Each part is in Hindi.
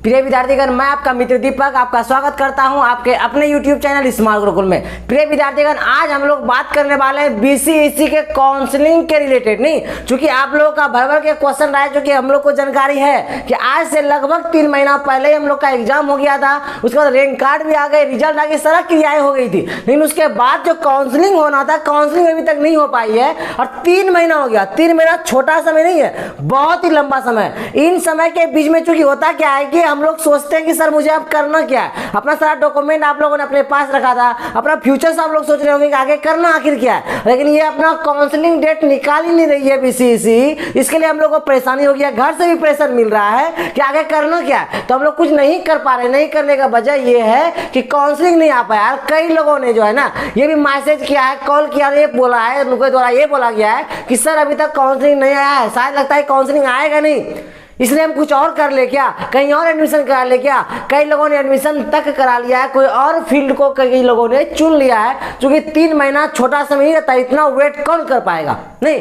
प्रिय विद्यार्थीगण, मैं आपका मित्र दीपक आपका स्वागत करता हूं आपके अपने YouTube चैनल स्मार्ट गुरुकुल में। प्रिय विद्यार्थीगण, आज हम लोग बात करने वाले हैं BCEC के काउंसलिंग के रिलेटेड। नहीं, चूंकि आप लोगों का भर भर के क्वेश्चन रहा है, जो कि हम लोग को जानकारी है कि आज से लगभग 3 महीना पहले हम लोग का एग्जाम हो गया था, उसके बाद रैंक कार्ड भी आ गए, रिजल्ट आ गए, सारा क्रियाएं हो गई थी, लेकिन उसके बाद जो काउंसलिंग होना था काउंसलिंग अभी तक नहीं हो पाई है और 3 महीना हो गया। 3 महीना छोटा समय नहीं है, बहुत ही लंबा समय। इन समय के बीच में चूंकि होता क्या है कि हम लोग सोचते हैं कि सर मुझे अब करना क्या है, अपना सारा डॉक्यूमेंट आप लोगों ने अपने पास रखा था, अपना फ्यूचर आप लोग सोच रहे होंगे कि आगे करना आखिर क्या है, लेकिन ये अपना काउंसलिंग डेट निकाल ही नहीं रही है BCEC। इसके लिए हम लोग को परेशानी हो गया, घर से भी प्रेशर मिल रहा है कि आगे करना क्या है, तो हम लोग कुछ नहीं कर पा रहे। नहीं करने का वजह ये है कि काउंसलिंग नहीं आ पाया। कई लोगों ने जो है ना ये भी मैसेज किया है, कॉल किया, ये बोला है, उनके द्वारा ये बोला गया है कि सर अभी तक काउंसलिंग नहीं आया है, शायद लगता है काउंसलिंग आएगा नहीं, इसलिए हम कुछ और कर ले क्या, कहीं और एडमिशन करा ले क्या। कई लोगों ने एडमिशन तक करा लिया है, कोई और फील्ड को कई लोगों ने चुन लिया है, क्योंकि 3 महीना छोटा समय नहीं रहता, इतना वेट कौन कर पाएगा। नहीं,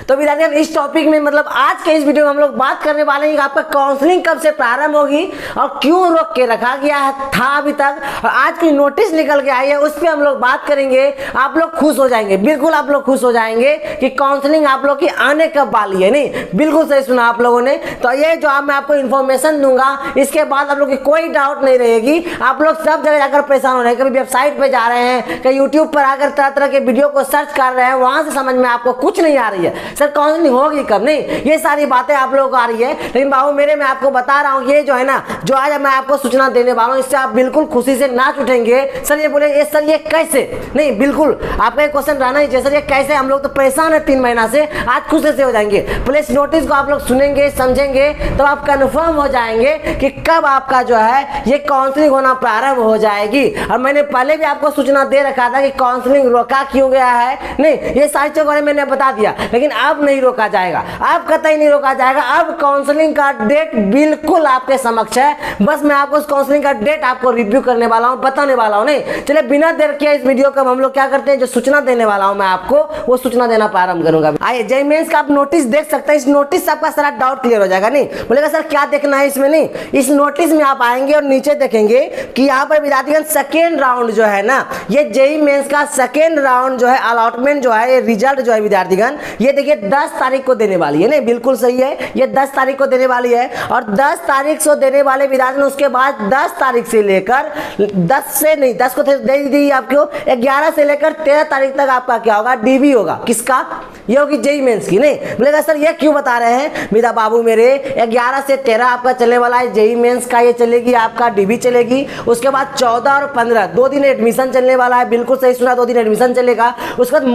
तो विद्यार्थियों इस टॉपिक में मतलब आज के इस वीडियो में हम लोग बात करने वाले हैं कि आपका काउंसलिंग कब से प्रारंभ होगी और क्यों रोक के रखा गया है था अभी तक, और आज की नोटिस निकल के आई है उस पर हम लोग बात करेंगे। आप लोग खुश हो जाएंगे, बिल्कुल आप लोग खुश हो जाएंगे कि काउंसलिंग आप लोग की आने कब वाली है। नहीं, बिल्कुल सही सुना आप लोगों ने। तो ये जो मैं आपको इन्फॉर्मेशन दूंगा, इसके बाद आप लोग की कोई डाउट नहीं रहेगी। आप लोग सब जगह जाकर परेशान हो रहे हैं, कभी वेबसाइट पर जा रहे हैं, कहीं यूट्यूब पर आकर तरह तरह के वीडियो को सर्च कर रहे हैं, वहां से समझ में आपको कुछ नहीं आ रही है, सर काउंसलिंग होगी कब। नहीं, ये सारी बातें आप लोगों को आ रही है, लेकिन बाबू मेरे मैं आपको बता रहा हूँ, ये जो है ना जो आज मैं आपको सूचना देने वाला हूँ, इससे आप बिल्कुल खुशी से नाच उठेंगे। सर ये बोले ये सर ये कैसे, नहीं बिल्कुल आपका क्वेश्चन रहना ही चाहिए, सर ये कैसे, हम लोग तो परेशान है 3 महीना से, आज खुशी से हो जाएंगे। प्लीज नोटिस को आप लोग सुनेंगे समझेंगे तो आप कंफर्म हो जाएंगे कि कब आपका जो है ये काउंसलिंग होना प्रारंभ हो जाएगी। और मैंने पहले भी आपको सूचना दे रखा था कि काउंसलिंग रोका क्यों गया है। नहीं, ये सारी चीजों मैंने बता दिया, लेकिन अब नहीं रोका जाएगा, अब कतई नहीं रोका जाएगा। अब काउंसलिंग का डेट बिल्कुल आपके समक्ष है, बस मैं आपको उस काउंसलिंग का डेट आपको रिव्यू करने वाला हूं, बताने वाला हूं। नहीं चलिए बिना देर किए इस वीडियो का हम लोग क्या करते हैं, जो सूचना देने वाला हूं मैं आपको वो सूचना देना प्रारंभ करूंगा। आइए जेईई मेंस का आप नोटिस देख सकते हैं, इस नोटिस से आपका सारा डाउट क्लियर हो जाएगा। नहीं बोलेगा सर क्या देखना है इसमें, नहीं इस नोटिस में आप आएंगे और नीचे देखेंगे कि यहाँ पर विद्यार्थीगण सेकेंड राउंड जो है ना, ये जेईई मेंस का सेकेंड राउंड जो है अलॉटमेंट जो है, ये रिजल्ट जो है विद्यार्थीगण ये देखिए 10 तारीख को देने वाली है। नहीं बिल्कुल सही है, ये 10 तारीख को देने वाली है, और 10 तारीख से देने वाले विद्यार्थी उसके बाद 10 तारीख से लेकर 10 को दे दी आपको, 11 से लेकर 13 तारीख तक आपका क्या होगा, डीबी होगा। किसका, ये होगी जेईई मेंस की। नहीं बोलेगा सर ये क्यों बता रहे हैं मेरा बाबू मेरे, 11 से 13 आपका चलने वाला है जेईई मेंस का, ये चलेगी आपका डीबी चलेगी, उसके बाद 14 और 15 2 दिन एडमिशन चलने वाला है, बिल्कुल सही सुना, 2 दिन एडमिशन चलेगा। उसके बाद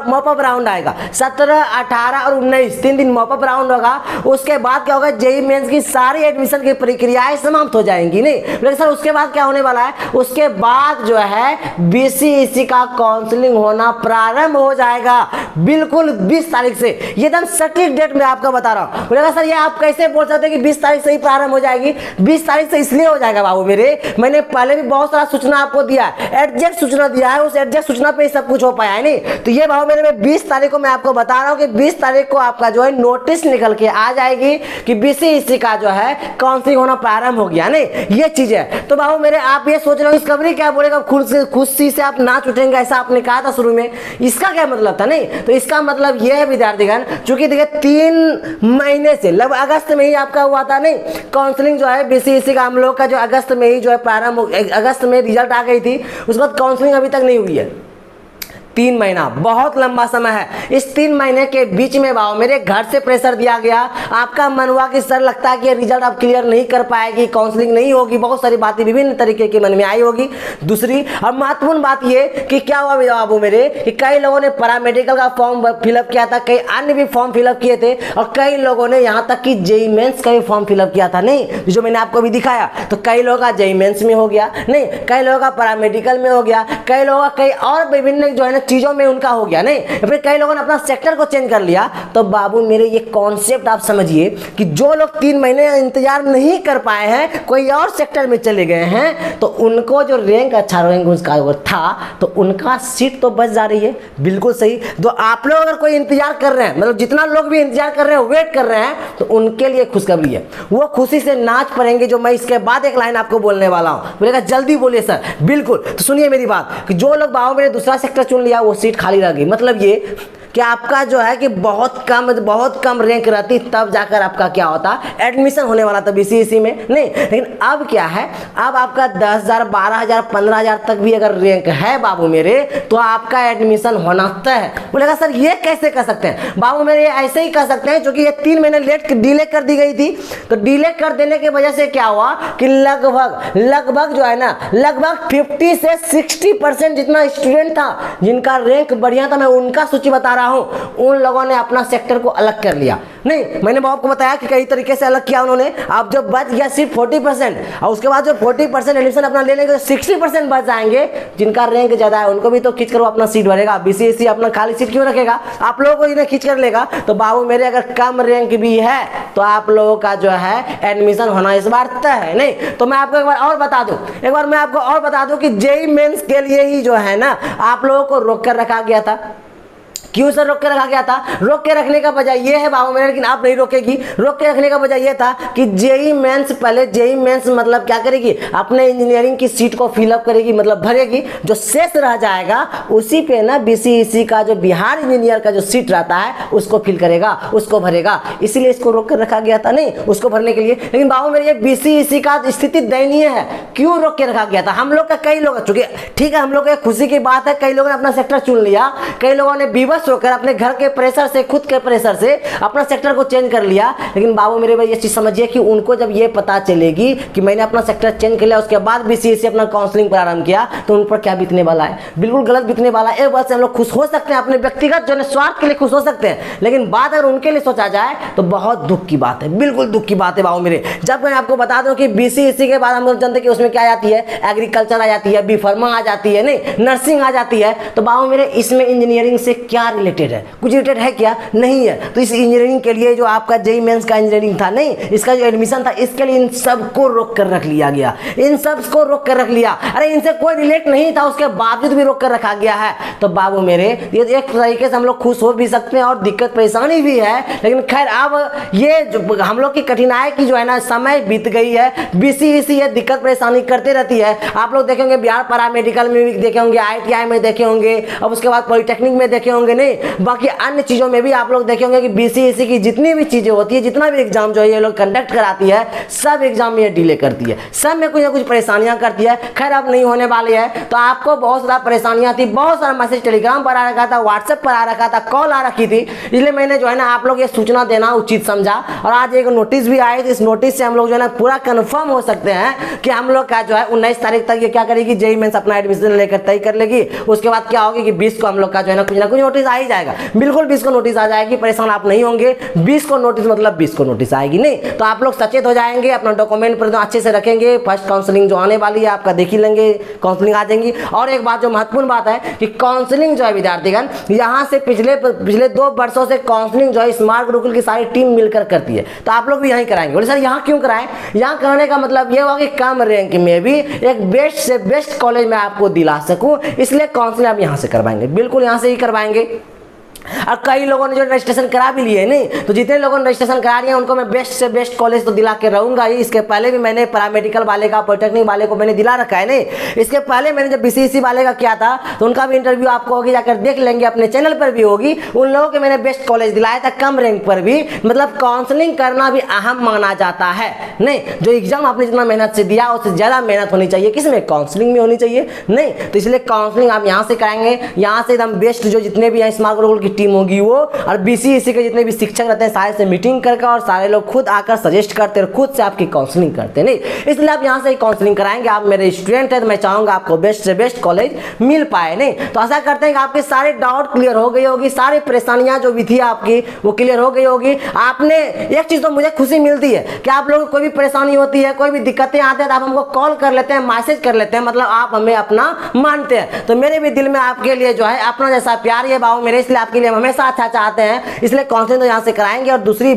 मॉपअप राउंड आएगा 17, 18 और 19 3 दिन मॉपअप राउंड होगा। उसके बाद क्या होगा, जेईई मेंस की सारी एडमिशन की प्रक्रियाएं समाप्त हो जाएंगी। नहीं लेकिन सर उसके बाद क्या होने वाला है, उसके बाद जो है BCEC का काउंसलिंग होना प्रारंभ हो जाएगा, बिल्कुल 20 तारीख से। ये एकदम सटीक डेट में आपको बता रहा हूं। बोलेगा सर ये आप कैसे बोल सकते हैं कि 20 तारीख से ही प्रारंभ हो जाएगी। 20 तारीख से इसलिए हो जाएगा बाबू मेरे, मैंने पहले भी बहुत सारा सूचना आपको दिया है, एग्जैक्ट सूचना दिया है, उस एग्जैक्ट सूचना पे सब कुछ हो पाया है। नहीं तो ये बाबू मेरे में 20 तारीख को मैं आपको बता रहा हूं कि 20 तारीख को आपका जो है नोटिस निकल के आ जाएगी कि BCEC का जो है काउंसलिंग होना प्रारंभ हो गया। नहीं ये चीज है। तो बाबू मेरे आप ये सोच रहे हो डिस्कवरी क्या बोलेगा, खुशी से आप नाच उठेंगे, ऐसा आपने कहा था शुरू में, इसका क्या मतलब था। नहीं तो इसका मतलब ये है विद्यार्थीगण, चूंकि देखिए 3 महीने से लगभग अगस्त में ही आपका हुआ था। नहीं काउंसलिंग जो है BCEC का हम लोग का जो अगस्त में ही जो है प्रारंभ, अगस्त में रिजल्ट आ गई थी, उसके बाद काउंसलिंग अभी तक नहीं हुई है। 3 महीना बहुत लंबा समय है। इस 3 महीने के बीच में बाबू मेरे घर से प्रेशर दिया गया, आपका मन हुआ कि सर लगता है कि रिजल्ट आप क्लियर नहीं कर पाएगी, काउंसलिंग नहीं होगी, बहुत सारी बातें विभिन्न तरीके के मन में आई होगी। दूसरी और महत्वपूर्ण बात ये कि क्या हुआ बाबू मेरे कि कई लोगों ने पैरामेडिकल का फॉर्म फिलअप किया था, कई अन्य भी फॉर्म फिलअप किए थे, और कई लोगों ने यहाँ तक कि जेईई मेंस का भी फॉर्म फिलअप किया था। नहीं जो मैंने आपको भी दिखाया, तो कई लोगों का जेईई मेंस में हो गया, नहीं कई लोगों का पैरामेडिकल में हो गया, कई लोगों का कई और विभिन्न जो है चीज़ों में उनका हो गया नहीं, फिर कई लोगों ने अपना सेक्टर को चेंज कर लिया। तो बाबू मेरे ये कॉन्सेप्ट आप समझिए कि जो लोग 3 महीने इंतजार नहीं कर पाए हैं, कोई और सेक्टर में चले गए हैं, तो उनको जो रैंक अच्छा रैंक उसका था, तो उनका सीट तो बच जा रही है। बिल्कुल सही। तो आप लोग अगर कोई इंतजार कर रहे हैं, मतलब जितना लोग भी इंतजार कर रहे हैं, वेट कर रहे हैं, तो उनके लिए खुशखबरी है, वो खुशी से नाच पड़ेंगे। जो मैं इसके बाद एक लाइन आपको बोलने वाला हूं, बोलेगा जल्दी बोलिए सर। बिल्कुल, तो सुनिए मेरी बात कि जो लोग बाबू मेरे दूसरा सेक्टर चुन लिया, वो सीट खाली रह गई। मतलब ये कि आपका जो है कि बहुत कम रैंक रहती, तब जाकर आपका क्या होता, एडमिशन होने वाला था बीसीएसई में नहीं। लेकिन अब क्या है, अब आपका 10,000 12,000 15,000 तक भी अगर रैंक है बाबू मेरे, तो आपका एडमिशन होना तय है। बोलेगा सर ये कैसे कर सकते हैं? बाबू मेरे ऐसे ही कर सकते हैं, क्योंकि ये 3 महीने लेट डिले कर दी गई थी। तो डिले कर देने की वजह से क्या हुआ कि लगभग जो है ना, लगभग 50 से 60% जितना स्टूडेंट था जिनका रैंक बढ़िया था, मैं उनका सूची बता रहा हूं, उन लोगों ने अपना सेक्टर को अलग कर लिया। नहीं, मैंने आपको बताया कि कई तरीके से अलग किया उन्होंने। अब जब बच गया सिर्फ 40%, और उसके बाद जो 40% एडमिशन अपना ले लेंगे, 60% बच जाएंगे जिनका रैंक ज्यादा है, उनको भी तो खींच कर वो अपना सीट भरेगा। बीसीएसई अपना खाली सीट क्यों रखेगा? आप लोगों को इन्हें खींच कर लेगा। तो बाबू मेरे अगर कम रैंक भी है, तो आप लोगों का जो है एडमिशन होना इस बार तय है। नहीं तो मैं आपको एक बार और बता दूं कि जेईई मेंस के लिए ही जो है ना, आप लोगों को रोक कर रखा गया था। क्यों सर रोक के रखा गया था? रोक के रखने का वजह ये है बाबू मेरे, लेकिन आप नहीं रोकेगी। रोक के रखने का वजह ये था कि जेईई मेंस, पहले जेईई मेंस मतलब क्या करेगी, अपने इंजीनियरिंग की सीट को फिलअप करेगी, मतलब भरेगी। जो शेष रह जाएगा उसी पे ना बीसीएसई का जो बिहार इंजीनियर का जो सीट रहता है, उसको फिल करेगा, उसको भरेगा। इसीलिए इसको रोक कर रखा गया था, नहीं उसको भरने के लिए। लेकिन बाबू मेरे ये बीसीएसई का स्थिति दयनीय है। क्यों रोक के रखा गया था? हम लोग का कई लोग, चूंकि ठीक है हम लोग खुशी की बात है, कई लोगों ने अपना सेक्टर चुन लिया, कई लोगों ने विवश होकर अपने घर के प्रेशर से, खुद के प्रेशर से अपना सेक्टर को चेंज कर लिया। लेकिन बाबू मेरे भाई ये चीज समझिए कि उनको जब ये पता चलेगी कि मैंने अपना सेक्टर चेंज कर लिया, उसके बाद बीसीएसई अपना काउंसलिंग प्रारंभ किया, तो उन पर क्या बीतने वाला है? बिल्कुल गलत बीतने वाला है। एक बात से हम लोग खुश हो सकते हैं, अपने व्यक्तिगत जो है स्वार्थ के लिए खुश हो सकते हैं, लेकिन बात अगर उनके लिए सोचा जाए तो बहुत दुख की बात है, बिल्कुल दुख की बात है बाबू मेरे। जब मैं आपको बता दूं कि बीसीएसई के बाद हम लोग जानते हैं कि उसमें क्या आ जाती है, एग्रीकल्चर आ जाती है, बी फार्मा आ जाती है, नहीं नर्सिंग आ जाती है। तो बाबू मेरे इसमें इंजीनियरिंग से क्या रिलेटेड है? कुछ रिलेटेड है क्या? नहीं है। तो इस इंजीनियरिंग के लिए जो आपका जेईई मेंस का इंजीनियरिंग था, नहीं इसका जो एडमिशन था, इसके लिए इन सबको रोक कर रख लिया गया, इन सबको रोक कर रख लिया। अरे इनसे कोई रिलेट नहीं था, उसके बावजूद भी रोक कर रखा गया है। तो बाबू मेरे ये एक तरीके से हम लोग खुश हो भी सकते हैं और दिक्कत परेशानी भी है। लेकिन खैर अब ये जो हम लोग की कठिनाई की जो है ना, समय बीत गई है। बीसीएसई ये दिक्कत परेशानी करते रहती है। आप लोग देखेंगे बिहार पैरामेडिकल में भी देखे होंगे, ITI में देखे होंगे, अब उसके बाद पॉलिटेक्निक में देखे होंगे, नहीं बाकी अन्य चीजों में भी आप लोग देखे होंगे कि बीसीएसई की जितनी भी चीजें होती है, जितना भी एग्जाम जो है ये लोग कंडक्ट कराती है, सब एग्जाम में ये डिले करती है, सब में कुछ ना कुछ परेशानियां करती है। खैर अब नहीं होने वाली है। तो आपको बहुत सारा परेशानियां थी, बहुत सारा मैसेज टेलीग्राम पर आ रखा था, व्हाट्सएप पर आ रखा था, कॉल आ रखी थी, इसलिए मैंने जो है ना आप लोग ये सूचना देना उचित समझा। और आज एक नोटिस भी आई थी, इस नोटिस से हम लोग जो है ना पूरा कन्फर्म हो सकते हैं कि हम लोग का जो है 19 तारीख तक ये क्या करेगी, जेईई मेंस अपना एडमिशन लेकर तय कर लेगी। उसके बाद क्या होगी कि 20 को हम लोग का जो है ना कुछ नोटिस आ ही जाएगा, बिल्कुल 20 को नोटिस आ जाएगी। परेशान आप नहीं होंगे, 20 को नोटिस मतलब 20 को नोटिस आएगी। नहीं तो आप लोग सचेत हो जाएंगे, अपना डॉक्यूमेंट पर अच्छे से रखेंगे। फर्स्ट काउंसलिंग जो आने वाली है आपका देख ही लेंगे, काउंसलिंग आ जाएंगी। और एक बात जो महत्वपूर्ण बात है कि काउंसलिंग जो है विद्यार्थीगण, यहाँ से पिछले 2 वर्षों से काउंसलिंग जो है स्मार्ट गुरुकुल की सारी टीम मिलकर करती है। तो आप लोग भी यहीं कराएंगे। बोले सर यहाँ क्यों कराएं? यहाँ कराने का मतलब ये होगा कि कम रैंक में भी एक बेस्ट से बेस्ट कॉलेज में आपको दिला सकूं, इसलिए काउंसलिंग आप यहाँ से करवाएंगे, बिल्कुल यहाँ से ही करवाएंगे। और कई लोगों ने जो रजिस्ट्रेशन करा भी लिए, नहीं तो जितने लोगों ने रजिस्ट्रेशन करा लिए उनको मैं बेस्ट से बेस्ट कॉलेज तो दिला के रहूंगा ही। इसके पहले भी मैंने पैरामेडिकल वाले का, पॉलिटेक्निक वाले को मैंने दिला रखा है। नहीं इसके पहले मैंने जब बीसीएसई वाले का किया था तो उनका भी इंटरव्यू आपको होगी, जाकर देख लेंगे, अपने चैनल पर भी होगी। उन लोगों के मैंने बेस्ट कॉलेज दिलाया था कम रैंक पर भी। मतलब काउंसलिंग करना भी अहम माना जाता है। नहीं जो एग्जाम आपने जितना मेहनत से दिया उससे ज्यादा मेहनत होनी चाहिए, किसमें? काउंसलिंग में होनी चाहिए। नहीं तो इसलिए काउंसलिंग आप यहाँ से कराएंगे, यहाँ से एकदम बेस्ट जो जितने भी हैं स्मार्ट गुरुकुल की टीम होगी वो, और बीसीएससी के जितने भी शिक्षक रहते हैं सारे से मीटिंग करके और सारे लोग खुद आकर सजेस्ट करते हैं और खुद से आपकी काउंसलिंग करते हैं। नहीं, इसलिए आप यहाँ से ही काउंसलिंग कराएंगे। आप मेरे स्टूडेंट हैं तो मैं चाहूँगा आपको बेस्ट से बेस्ट कॉलेज मिल पाए। नहीं तो ऐसा करते हैं कि आपके सारे डाउट क्लियर हो गई होगी, सारी परेशानियाँ जो भी थी आपकी वो क्लियर हो गई होगी। आपने एक चीज़ तो मुझे खुशी मिलती है कि आप लोगों को कोई भी परेशानी होती है, कोई भी दिक्कतें आते हैं तो आप हमको कॉल कर लेते हैं, मैसेज कर लेते हैं, मतलब आप हमें अपना मानते हैं। तो मेरे भी दिल में आपके लिए जो है अपना जैसा प्यार है बाबू मेरे, इसलिए आपके लिए हमेशा अच्छा चाहते हैं, इसलिए काउंसलिंग तो यहाँ से कराएंगे। और दूसरी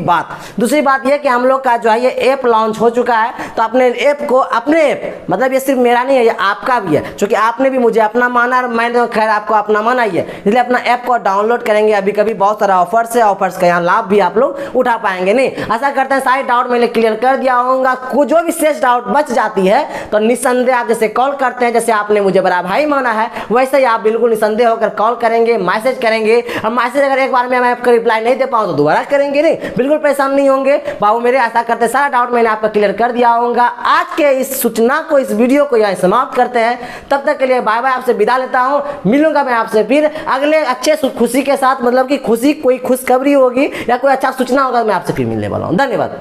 बात ये कि हम लोग का जो है ये ऐप लॉन्च हो चुका है, तो अपने ऐप को, अपने ऐप मतलब ये सिर्फ मेरा नहीं है, ये आपका भी है, क्योंकि आपने भी मुझे अपना माना और मैंने खैर आपको अपना माना ही है, इसलिए अपना ऐप को डाउनलोड करेंगे। अभी कभी बहुत सारा ऑफर्स है, ऑफर्स का यहाँ लाभ भी आप लोग उठा पाएंगे। नहीं ऐसा करते हैं सारे डाउट मैंने क्लियर कर दिया होगा, जो भी शेष डाउट बच जाती है तो निस्संदेह आप जैसे कॉल करते हैं, जैसे आपने मुझे बड़ा भाई माना है, वैसे ही आप बिल्कुल निस्संदेह होकर कॉल करेंगे, मैसेज करेंगे। और मैसेज अगर एक बार में मैं आपको रिप्लाई नहीं दे पाऊँ तो दोबारा करेंगे। नहीं बिल्कुल परेशान नहीं होंगे बाबू मेरे। ऐसा करते सारा डाउट मैंने आपका क्लियर कर दिया होगा। आज के इस सूचना को, इस वीडियो को यहाँ समाप्त करते हैं। तब तक के लिए बाय बाय, आपसे विदा लेता हूँ। मिलूंगा मैं आपसे फिर अगले अच्छे खुशी के साथ, मतलब कि खुशी कोई खुशखबरी होगी या कोई अच्छा सूचना होगा, मैं आपसे फिर मिलने वाला हूँ। धन्यवाद।